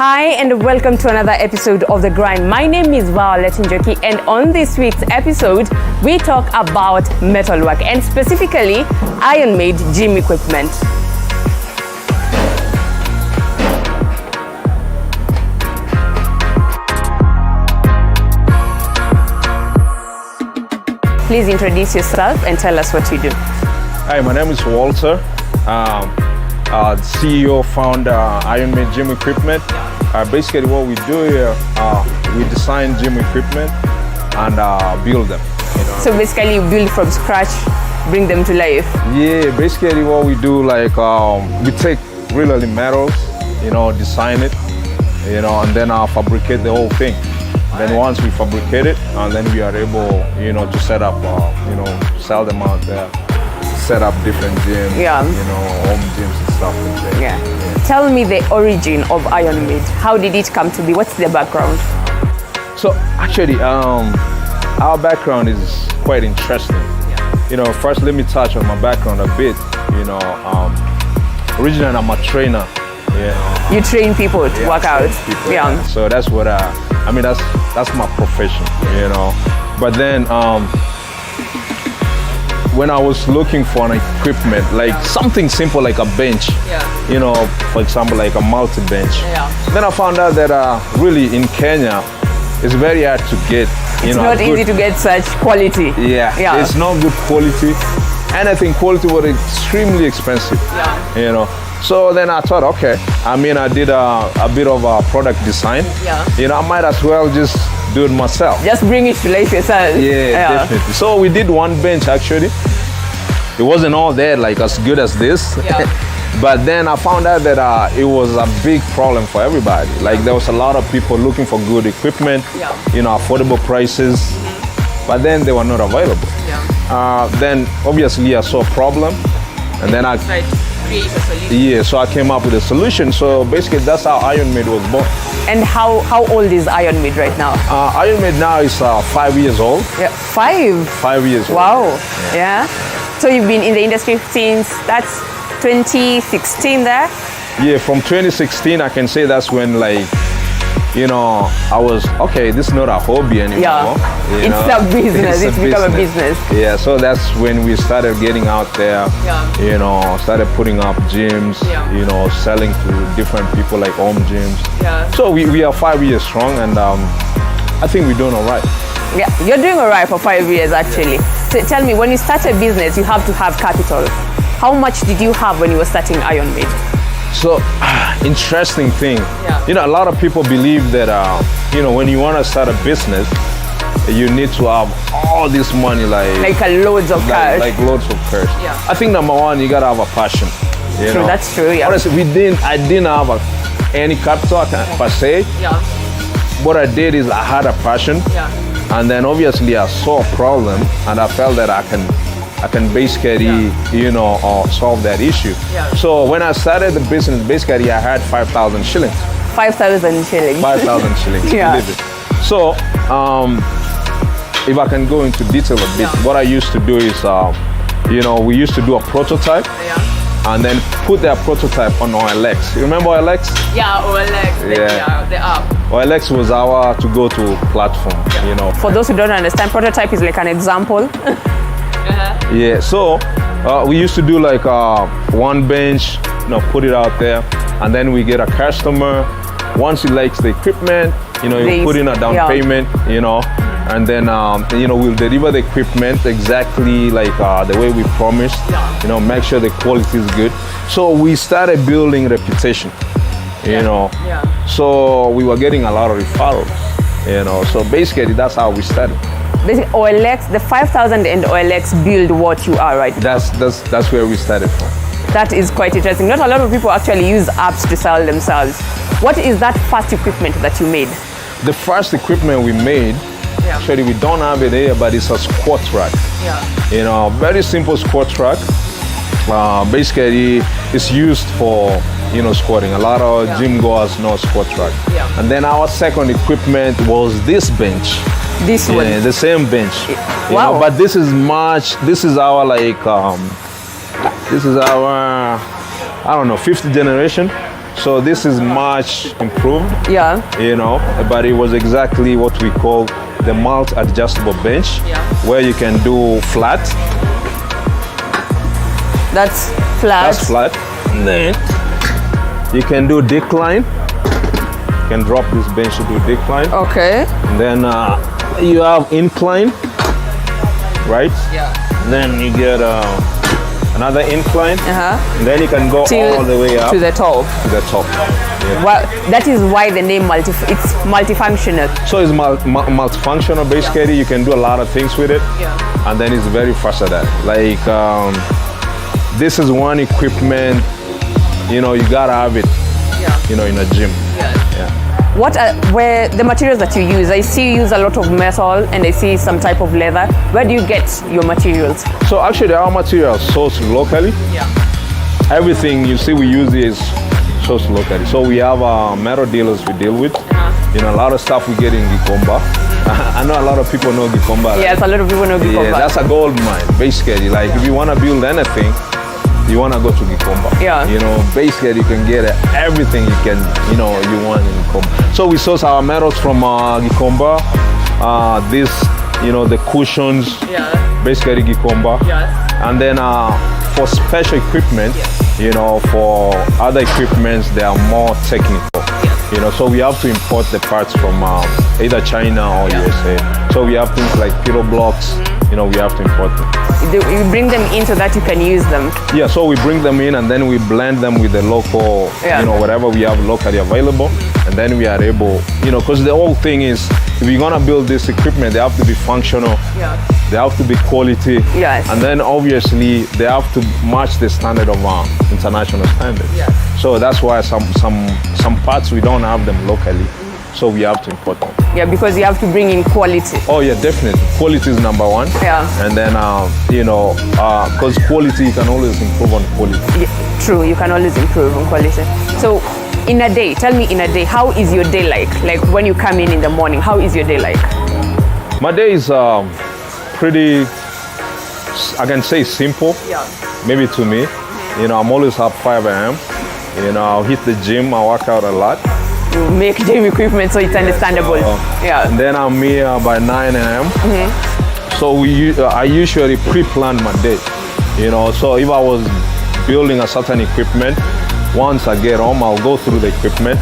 Hi and welcome to another episode of The Grind. My name is Violet Njoki, and on this week's episode, we talk about metalwork and specifically Ironmade gym equipment. Please introduce yourself and tell us what you do. Hi, my name is Walter. CEO, founder, Ironmade gym equipment. Basically what we do here, we design gym equipment and build them. You know? So basically you build from scratch, bring them to life. Yeah, basically what we do, like we take really metals, design it, and then fabricate the whole thing. Then once we fabricate it, and then we are able, to set up, sell them out there. Set up different gyms, home gyms and stuff like that. Yeah. Tell me the origin of Ironmade. How did it come to be? What's the background? So actually, our background is quite interesting. Yeah. First let me touch on my background a bit. Originally I'm a trainer. Yeah. You train people to work out. People, yeah. So that's what that's my profession. But then. When I was looking for an equipment, like something simple like a bench, for example, like a multi-bench. Yeah. Then I found out that really in Kenya, it's very hard to get. It's not easy to get such quality. Yeah, it's not good quality. Anything quality was extremely expensive. Yeah. So then I thought, okay, I did a bit of a product design. Yeah. I might as well just do it myself. Just bring it to life yourself. Yeah, definitely. So we did one bench actually. It wasn't all there like as good as this. Yeah. But then I found out that it was a big problem for everybody. Like there was a lot of people looking for good equipment, affordable prices, but then they were not available. Yeah. Then obviously I saw a problem, and then I tried to create a solution. Yeah, so I came up with a solution. So basically that's how Ironmade was born. And how old is Ironmade right now? Ironmade now is 5 years old. Yeah, 5? 5 years old. Wow, yeah. So you've been in the industry since, that's 2016 there? Yeah, from 2016 I can say that's when I was, okay, this is not a hobby anymore. Yeah, it's a business, it's become a business. Yeah, so that's when we started getting out there, started putting up gyms, selling to different people like home gyms. Yeah. So we are 5 years strong, and I think we're doing all right. Yeah, you're doing all right for 5 years actually. Yeah. So tell me, when you start a business, you have to have capital. How much did you have when you were starting Ironmade? So, interesting thing. Yeah. A lot of people believe that, when you want to start a business, you need to have all this money, like loads of cash. Like loads of cash. Yeah. I think number one, you gotta have a passion. True, that's true. Yeah. Honestly, I didn't have any capital per se. Yeah. What I did is I had a passion. Yeah. And then obviously I saw a problem, and I felt that I can basically, solve that issue. Yeah. So when I started the business, basically I had 5,000 shillings. 5,000 shillings. 5,000 shillings. Yeah. So if I can go into detail a bit, what I used to do is, we used to do a prototype. Yeah. And then put that prototype on OLX. You remember OLX? Yeah, OLX. Yeah. The app. OLX was our to-go-to platform. For those who don't understand, prototype is like an example. Yeah. So we used to do like one bench, put it out there, and then we get a customer. Once he likes the equipment, you put in a down payment, and then we'll deliver the equipment exactly like the way we promised. Make sure the quality is good. So we started building reputation. So we were getting a lot of referrals. So basically that's how we started. Basically, OLX, the 5,000 and OLX build what you are right now. That's where we started from. That is quite interesting. Not a lot of people actually use apps to sell themselves. What is that first equipment that you made? The first equipment we made, actually we don't have it here, but it's a squat rack. Yeah. Very simple squat rack. Basically, it's used for squatting. A lot of gym goers know squat rack. Yeah. And then our second equipment was this bench. This one? Yeah, the same bench. Wow. But this is our this is our, I don't know, 5th generation. So this is much improved, Yeah. you know, but it was exactly what we call the malt adjustable bench, where you can do flat. That's flat. That's flat. And then you can do decline. You can drop this bench to do decline. Okay. And then you have incline, right? Yeah. Then you get another incline. And then you can go all the way up to the top. To the top. Yeah. Well, that is why the name it's multifunctional. So it's multifunctional. Basically, you can do a lot of things with it. Yeah. And then it's very versatile. Like this is one equipment, you know, you gotta have it, you know, in a gym. Yeah. What are the materials that you use? I see you use a lot of metal and I see some type of leather. Where do you get your materials? So actually our materials sourced locally. Yeah. Everything you see we use is sourced locally. So we have metal dealers we deal with. You know, a lot of stuff we get in Gikomba. I know a lot of people know Gikomba. Yes, a lot of people know Gikomba. Yeah, that's a gold mine, basically. Like if you want to build anything, you want to go to Gikomba. Yeah. You know, basically you can get everything you can, you know, you want in Gikomba. So we source our metals from Gikomba. This, you know, the cushions, basically Gikomba. Yes. And then for special equipment, you know, for other equipments, they are more technical. You know, so we have to import the parts from either China or USA. So we have things like pillow blocks, you know, we have to import them. You bring them in so that you can use them. Yeah, so we bring them in and then we blend them with the local, you know, whatever we have locally available. And then we are able, you know, because the whole thing is, if you're gonna build this equipment, they have to be functional. They have to be quality. Yes. And then obviously they have to match the standard of international standards. So that's why some parts we don't have them locally. So we have to import them. Yeah, because you have to bring in quality. Oh yeah, definitely. Quality is number one. Yeah. And then, you know, because quality, you can always improve on quality. Yeah, true, you can always improve on quality. So in a day, tell me in a day, how is your day like? Like when you come in the morning, how is your day like? My day is pretty, I can say simple, maybe to me. You know, I'm always up 5 a.m. You know, I'll hit the gym, I work out a lot. You make gym equipment so it's understandable. And then I'm here by 9 a.m. So I usually pre-plan my day. You know, so if I was building a certain equipment, once I get home, I'll go through the equipment,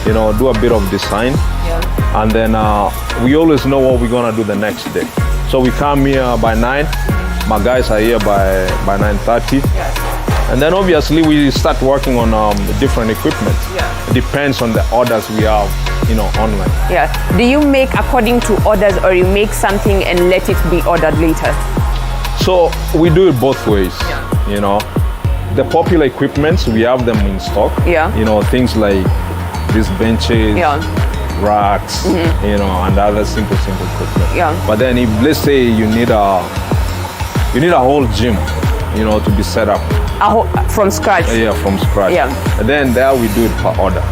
you know, do a bit of design. And then we always know what we're gonna do the next day. So we come here by 9, my guys are here by 9:30. And then obviously we start working on different equipment. It depends on the orders we have, you know, online. Yeah. Do you make according to orders or you make something and let it be ordered later? So we do it both ways, you know. The popular equipments, we have them in stock. You know, things like these benches, racks, you know, and other simple equipment. But then if, let's say you need a whole gym, you know, to be set up. From scratch? Yeah, from scratch. And then there we do it per order.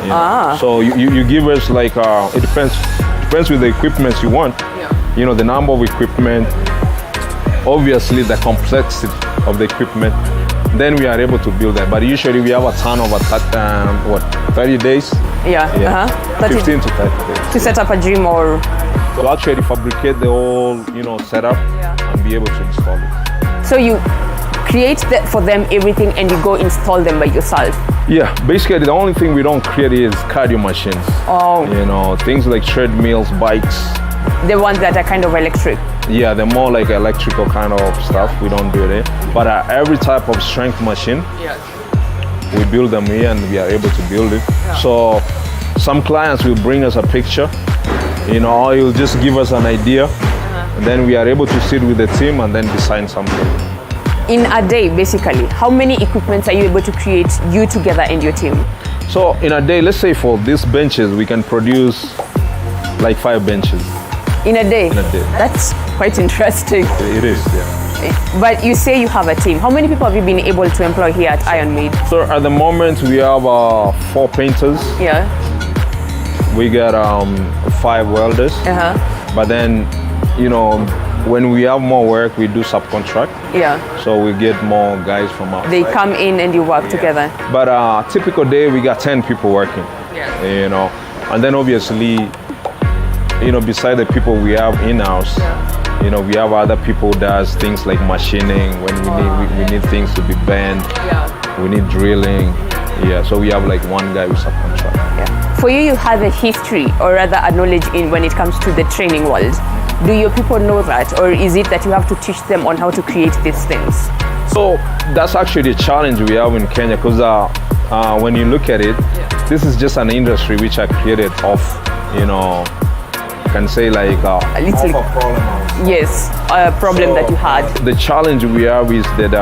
You know? So you give us like, it depends with the equipment you want. You know, the number of equipment, obviously the complexity of the equipment, then we are able to build that. But usually we have a turnover, 30 days? 15 to 30 days. To set up a gym or? To actually fabricate the whole, you know, setup and be able to install it. So you create for them everything and you go install them by yourself? Yeah, basically the only thing we don't create is cardio machines. You know, things like treadmills, bikes. The ones that are kind of electric? Yeah, they're more like electrical kind of stuff. We don't do it. But every type of strength machine, we build them here and we are able to build it. So some clients will bring us a picture, you know, or you'll just give us an idea, and then we are able to sit with the team and then design something. In a day, basically, how many equipments are you able to create, you together and your team? So in a day, let's say for these benches, we can produce like 5 benches. In a day? In a day. That's quite interesting. It is, yeah. But you say you have a team. How many people have you been able to employ here at Ironmade? So at the moment, we have 4 painters. Yeah. We got 5 welders. But then you know, when we have more work, we do subcontract. Yeah. So we get more guys from outside. They come in and you work together. But typical day, we got 10 people working. Yeah. You know, and then obviously, you know, beside the people we have in-house, you know, we have other people does things like machining when we need things to be bent. Yeah. We need drilling. Yeah. So we have like one guy with subcontract. Yeah. For you have a history, or rather a knowledge in when it comes to the training world. Do your people know that, or is it that you have to teach them on how to create these things? So that's actually the challenge we have in Kenya, because when you look at it, this is just an industry which I created off, you know, can say like a little problem. Yes, a problem that you had. The challenge we have is that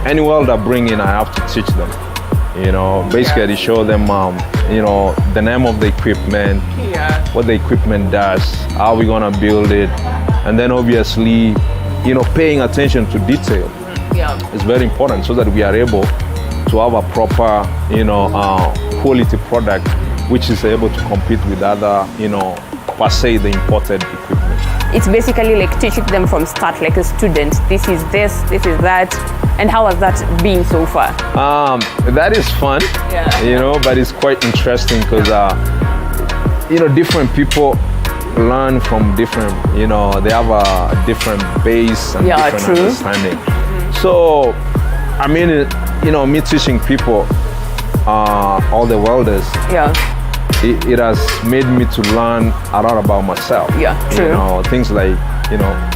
any welder bring in, I have to teach them. You know, basically show them, you know, the name of the equipment, what the equipment does, how we're gonna build it, and then obviously, you know, paying attention to detail is very important so that we are able to have a proper, you know, quality product which is able to compete with other, you know, per se the imported equipment. It's basically like teaching them from start, like a student. This is this is that. And how has that been so far? That is fun, you know, but it's quite interesting because, you know, different people learn from different, you know, they have a different base and different understanding. So, I mean, you know, me teaching people, all the welders, it has made me to learn a lot about myself. Yeah, true. You know, things like, you know,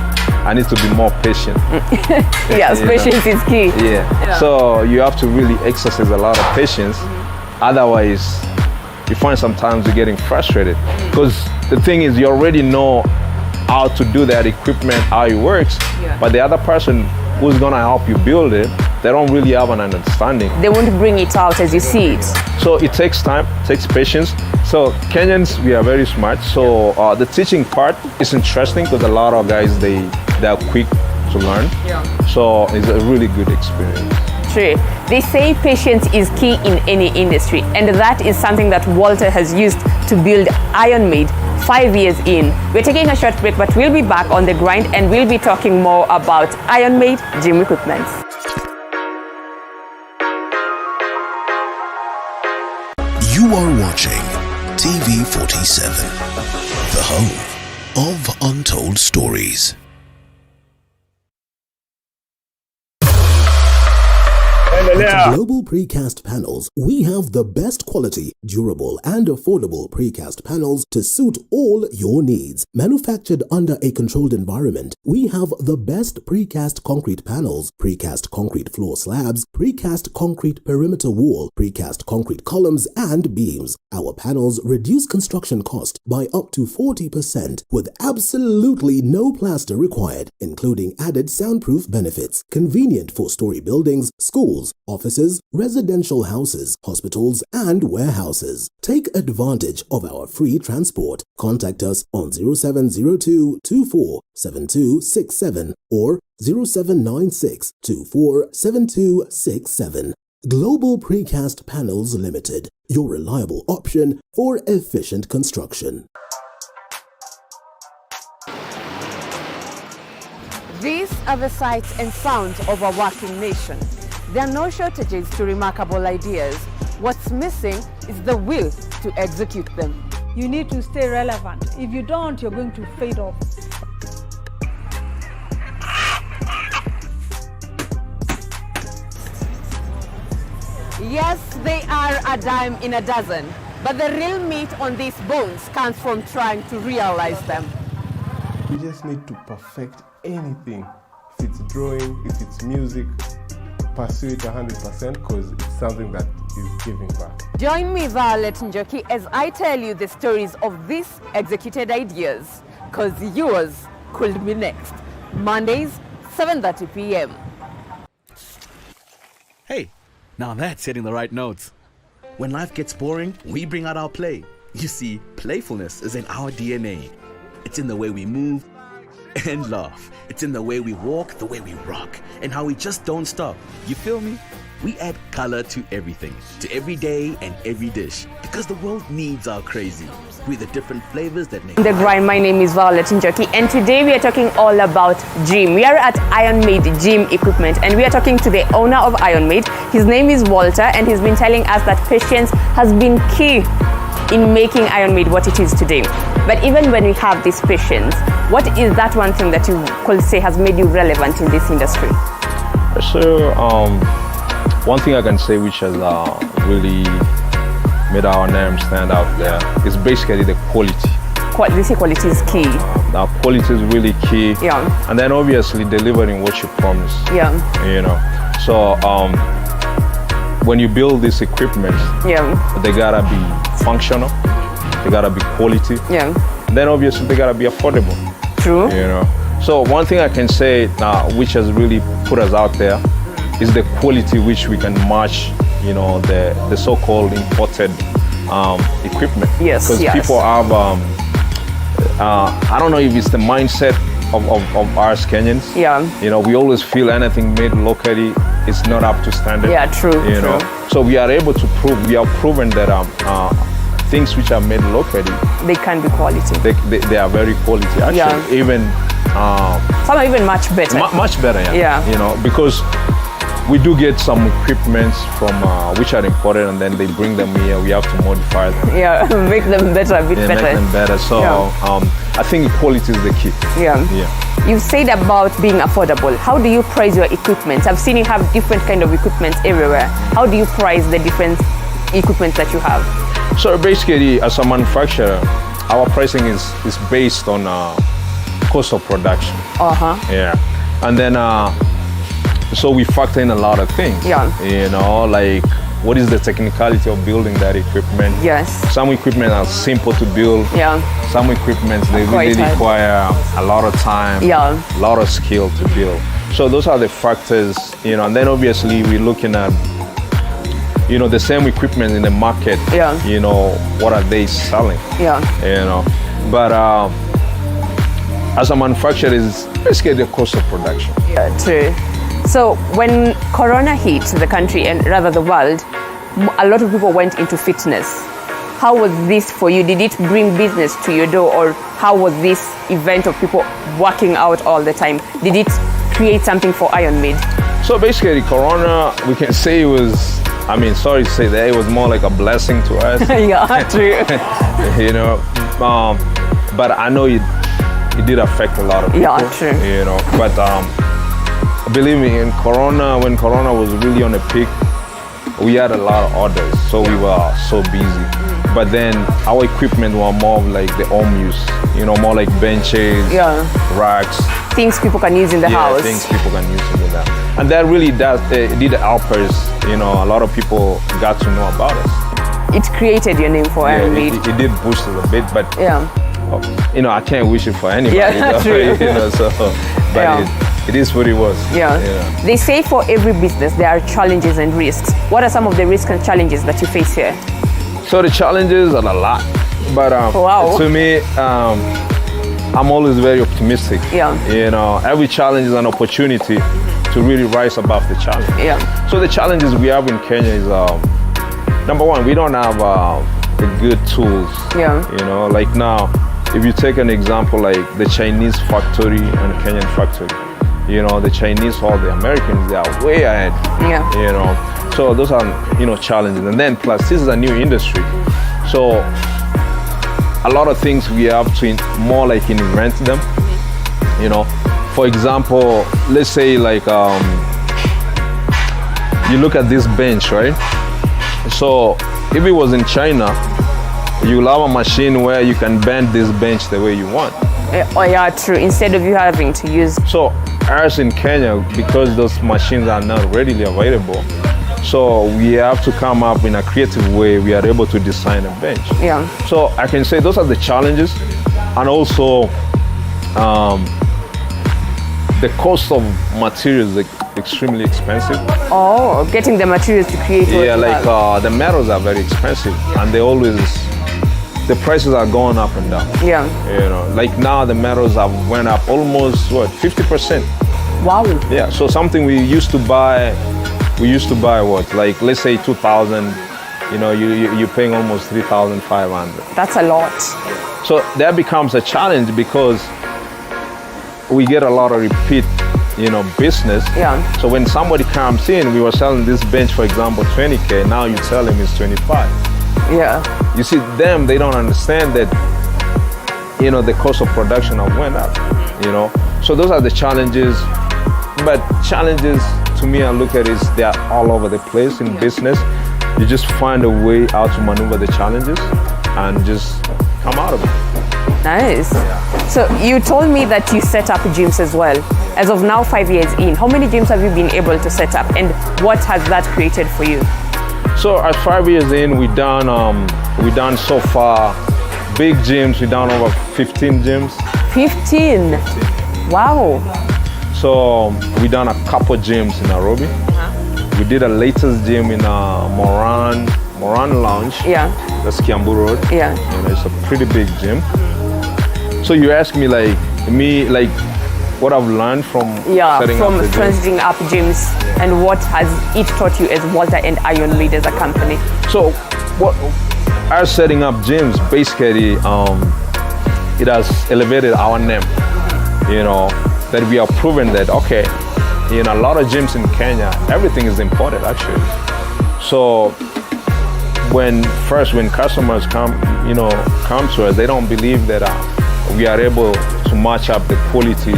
I need to be more patient. Yes, patience is key. Yeah. So you have to really exercise a lot of patience. Otherwise, you find sometimes you're getting frustrated. Because the thing is, you already know how to do that equipment, how it works, but the other person who's gonna help you build it, they don't really have an understanding. They won't bring it out as you see it. So it takes time, takes patience. So Kenyans, we are very smart. So the teaching part is interesting because a lot of guys, they're quick to learn. So it's a really good experience. True. They say patience is key in any industry, and that is something that Walter has used to build Ironmade 5 years in. We're taking a short break, but we'll be back on the grind and we'll be talking more about Ironmade gym equipment. You are watching TV47, the home of untold stories. At Global Precast Panels, we have the best quality, durable and affordable precast panels to suit all your needs. Manufactured under a controlled environment, we have the best precast concrete panels, precast concrete floor slabs, precast concrete perimeter wall, precast concrete columns and beams. Our panels reduce construction cost by up to 40% with absolutely no plaster required, including added soundproof benefits. Convenient for story buildings, schools, offices, residential houses, hospitals, and warehouses. Take advantage of our free transport. Contact us on 0702 24 7267 or 0796 24 7267. Global Precast Panels Limited, your reliable option for efficient construction. These are the sights and sounds of a working nation. There are no shortages to remarkable ideas. What's missing is the will to execute them. You need to stay relevant. If you don't, you're going to fade off. Yes, they are a dime in a dozen, but the real meat on these bones comes from trying to realize them. You just need to perfect anything. If it's drawing, if it's music, pursue it 100% because it's something that is giving back. Join me, Violet Njoki, as I tell you the stories of these executed ideas, because yours could be next. Mondays, 7:30 p.m. Hey, now that's hitting the right notes. When life gets boring, we bring out our play. You see, playfulness is in our DNA. It's in the way we move and laugh. It's in the way we walk, the way we rock, and how we just don't stop. You feel me? we add color to everything, to every day and every dish, because the world needs our crazy, with the different flavors that make The Grind. My name is Violet Njoki, and today we are talking all about gym. We are at Ironmade Gym Equipment, and we are talking to the owner of Ironmade. His name is Walter, and he's been telling us that patience has been key in making Ironmade what it is today. But even when we have this patience, what is that one thing that you could say has made you relevant in this industry? So, one thing I can say which has really made our name stand out there is basically the quality. This quality is key. Our quality is really key. Yeah. And then obviously delivering what you promise. Yeah. You know. So when you build this equipment, they gotta be functional. They gotta be quality. Yeah. And then obviously they gotta be affordable. True. You know. So one thing I can say which has really put us out there is the quality which we can match, you know, the so-called imported equipment. Yes. Because people have, I don't know if it's the mindset of us Kenyans. Yeah. You know, we always feel anything made locally is not up to standard. Yeah, true. You know, so we are able to prove, we have proven that things which are made locally, they can be quality. They are very quality. Actually, Yeah. even some are even much better. much better. Yeah. You know, because we do get some equipments from which are imported, and then they bring them here. We have to modify them. Yeah, make them better, a bit better. Make them better. So I think quality is the key. Yeah. Yeah. You've said about being affordable. How do you price your equipment? I've seen you have different kind of equipment everywhere. How do you price the different equipment that you have? So basically, as a manufacturer, our pricing is based on cost of production. Yeah. And then so we factor in a lot of things. Yeah. You know, like what is the technicality of building that equipment? Yes. Some equipment are simple to build. Yeah. Some equipment they Quite really hard. require a lot of time. Yeah. A lot of skill to build. So those are the factors, you know, and then obviously we're looking at, you know, the same equipment in the market. Yeah. You know, what are they selling? Yeah. You know, but as a manufacturer, is basically the cost of production. Yeah, true. So when Corona hit the country and rather the world, a lot of people went into fitness. How was this for you? Did it bring business to your door, or how was this event of people working out all the time? Did it create something for Ironmade? So basically, Corona, we can say it was, I mean, sorry to say that, it was more like a blessing to us. Yeah, true. You know, but I know it did affect a lot of people. Yeah, true. You know, but believe me, when Corona was really on the peak, we had a lot of orders, so we were so busy. But then our equipment were more of like the home use, you know, more like benches, racks. Things people can use in the house. Things people can use in the house. And that really did help us, you know, a lot of people got to know about us. It created your name for Ironmade. It did boost us a bit, but you know, I can't wish it for anybody. Yeah, true. You know, so, but it is what it was. Yeah. They say for every business there are challenges and risks. What are some of the risks and challenges that you face here? So the challenges are a lot, but to me, I'm always very optimistic. Yeah. You know, every challenge is an opportunity to really rise above the challenge. Yeah. So the challenges we have in Kenya is, number one, we don't have the good tools. Yeah. You know, like now, if you take an example like the Chinese factory and the Kenyan factory, you know, the Chinese or the Americans, they are way ahead. Yeah. You know, so those are, you know, challenges. And then plus this is a new industry. So a lot of things we have to more like invent them. You know, for example, let's say like you look at this bench, right? So if it was in China, you'll have a machine where you can bend this bench the way you want. Oh yeah, true. Instead of you having to use. So ours in Kenya, because those machines are not readily available, so we have to come up in a creative way. We are able to design a bench. Yeah. So I can say those are the challenges, and also the cost of materials is extremely expensive. Oh, getting the materials to create. Yeah, like the metals are very expensive, and the prices are going up and down. Yeah. You know, like now the metals have went up almost 50%. Wow. Yeah. So something we used to buy we used to buy what, like let's say 2,000. You know, you're paying almost 3,500. That's a lot. So that becomes a challenge because we get a lot of repeat, business. Yeah. So when somebody comes in, we were selling this bench, for example, 20K. Now you tell him it's 25. Yeah. You see, they don't understand that, the cost of production have went up, So those are the challenges. But challenges, to me, I look at it, they are all over the place in business. You just find a way how to maneuver the challenges and just come out of it. Nice. So you told me that you set up gyms as well. As of now, 5 years in, how many gyms have you been able to set up, and what has that created for you? So at 5 years in, we done so far big gyms. We done over 15 gyms. 15. Wow. So we done a couple gyms in Nairobi. We did a latest gym in Moran Lounge. Yeah. That's Kiambu Road. Yeah. It's a pretty big gym. So you asked me what I've learned from setting up the gym. Setting up gyms, and what has it taught you as Walter and Ironmade as a company? So what our setting up gyms, basically, it has elevated our name. That we are proven that, okay, a lot of gyms in Kenya, everything is imported actually. So when customers come to us, they don't believe that we are able to match up the quality,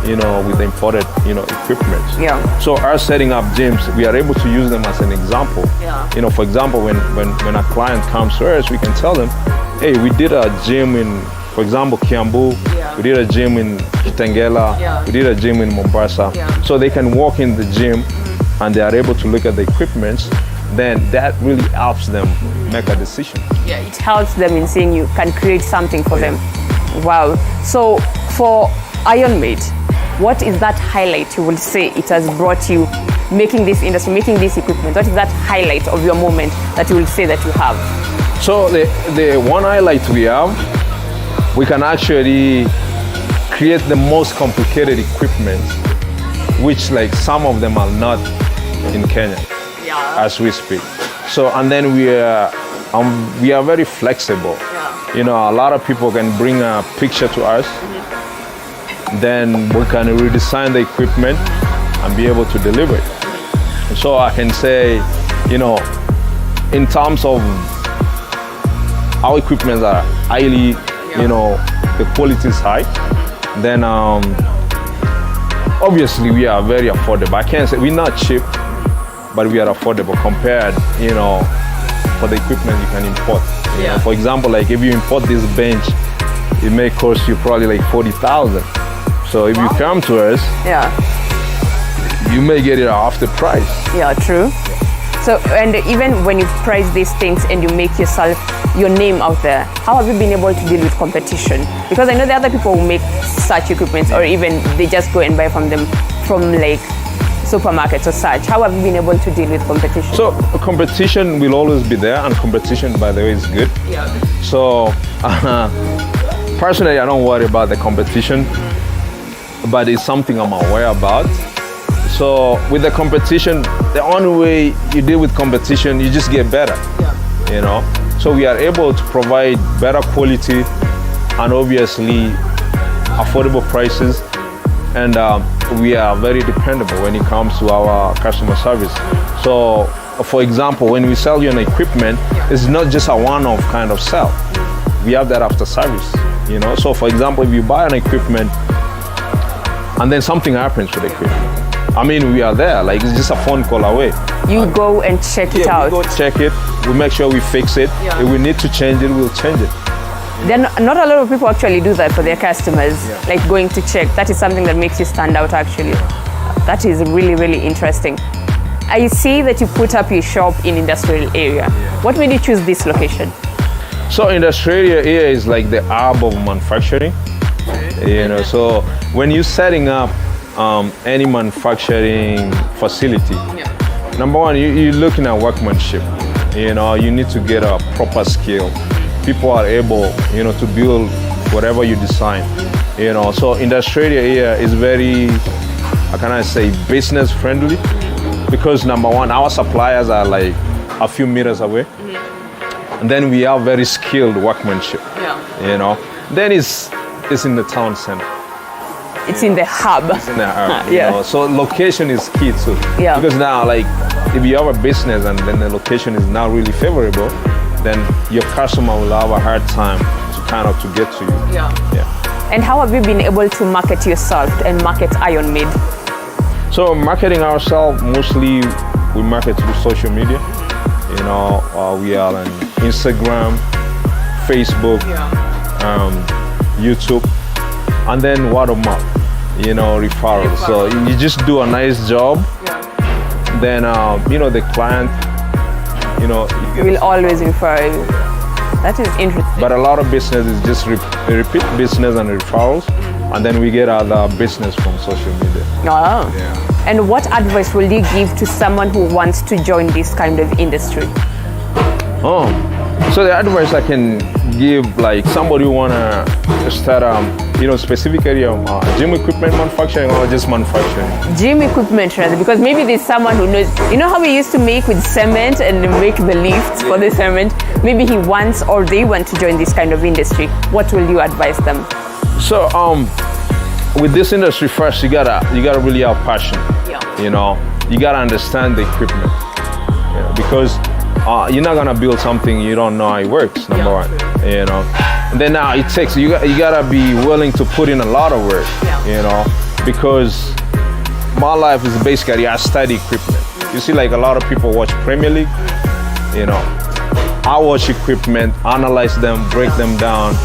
with the imported, equipment. Yeah. So our setting up gyms, we are able to use them as an example. Yeah. For example, when a client comes to us, we can tell them, hey, we did a gym in, for example, Kiambu. We did a gym in Kitengela. We did a gym in Mombasa. So they can walk in the gym and they are able to look at the equipment. Then that really helps them make a decision. Yeah, it helps them in seeing you can create something for them. Wow. So for Ironmade, what is that highlight you will say it has brought you making this industry, making this equipment? What is that highlight of your moment that you will say that you have? So the one highlight we have, we can actually create the most complicated equipment, which some of them are not in Kenya as we speak. So, and then we are very flexible. A lot of people can bring a picture to us, then we can redesign the equipment and be able to deliver it. So I can say, in terms of our equipment are highly, the quality is high, then obviously we are very affordable. I can't say we're not cheap, but we are affordable compared, for the equipment you can import. For example, if you import this bench, it may cost you probably 40,000. So if you come to us, you may get it half the price. Yeah, true. So, and even when you price these things and you make your name out there, how have you been able to deal with competition? Because I know there are other people who make such equipment, or even they just go and buy from them from supermarkets or such. How have you been able to deal with competition? So competition will always be there, and competition, by the way, is good. Yeah. So personally, I don't worry about the competition, but it's something I'm aware about. So with the competition, the only way you deal with competition, you just get better. So we are able to provide better quality and obviously affordable prices, and we are very dependable when it comes to our customer service. So for example, when we sell you an equipment, it's not just a one-off kind of sell. We have that after service. So for example, if you buy an equipment and then something happens with the equipment, we are there, it's just a phone call away. You go and check it out. We go check it, we make sure we fix it. If we need to change it, we'll change it. Then not a lot of people actually do that for their customers, like going to check. That is something that makes you stand out actually. That is really, really interesting. I see that you put up your shop in industrial area. What made you choose this location? So industrial area is like the hub of manufacturing. So when you're setting up any manufacturing facility, number one, you're looking at workmanship. You need to get a proper skill. People are able, to build whatever you design. So industrial area is very, how can I say, business friendly. because number one, our suppliers are like a few meters away. And then we have very skilled workmanship. You know. Then it's in the town center. It's in the hub. It's in the hub. You know? So location is key too. Yeah. Because now, like, if you have a business and then the location is not really favorable, then your customer will have a hard time to get to you. Yeah. And how have you been able to market yourself and market Ironmade? So marketing ourselves, mostly we market through social media. You know, we are on Instagram, Facebook, YouTube, and then word of mouth, you know, referrals. So you just do a nice job, then, you know, the client, you know, will always refer you. That is interesting. But a lot of business is just repeat business and referrals, and then we get other business from social media. Oh. Yeah. And what advice will you give to someone who wants to join this kind of industry? Oh, so the advice I can give, like somebody who wanna start, you know, specifically gym equipment manufacturing or just manufacturing? Gym equipment rather, because maybe there's someone who knows, you know how we used to make with cement and make the lifts for the cement? Maybe he wants or they want to join this kind of industry. What will you advise them? So, with this industry first, you gotta really have passion. You know, you gotta understand the equipment. You know, because you're not gonna build something you don't know how it works. Number one, you know. And then now it takes you gotta be willing to put in a lot of work. You know, because my life is basically I study equipment. You see, like a lot of people watch Premier League. You know, I watch equipment, analyze them, break them down,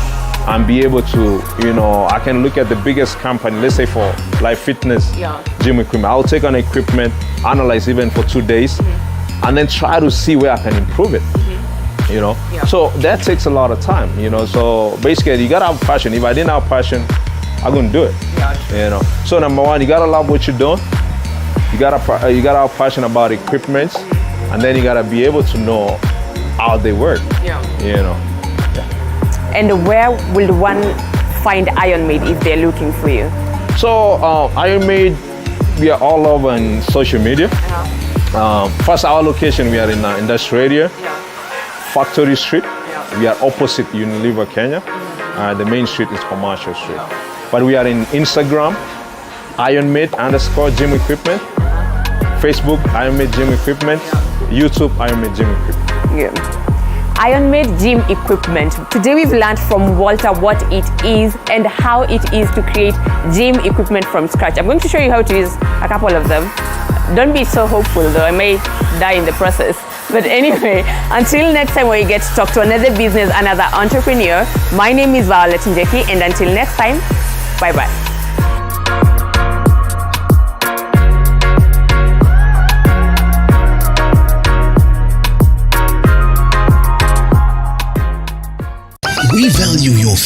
and be able to, you know, I can look at the biggest company, let's say for like fitness, gym equipment. I'll take on equipment, analyze even for 2 days, and then try to see where I can improve it. You know, so that takes a lot of time. You know, so basically you gotta have passion. If I didn't have passion, I couldn't do it. You know, so number one, you gotta love what you're doing. You gotta have passion about equipment, and then you gotta be able to know how they work. You know. And where will one find Ironmade if they're looking for you? So Ironmade, we are all over on social media. First, our location, we are in Industrial Area, Factory Street. We are opposite Unilever, Kenya. The main street is Commercial Street. But we are in Instagram, Ironmade_gym equipment, Facebook, Ironmade gym equipment, YouTube, Ironmade gym equipment. Ironmade gym equipment. Today we've learned from Walter what it is and how it is to create gym equipment from scratch. I'm going to show you how to use a couple of them. Don't be so hopeful though, I may die in the process. But anyway, until next time when we get to talk to another business, another entrepreneur, my name is Violet Njeki, and until next time, bye-bye. We value your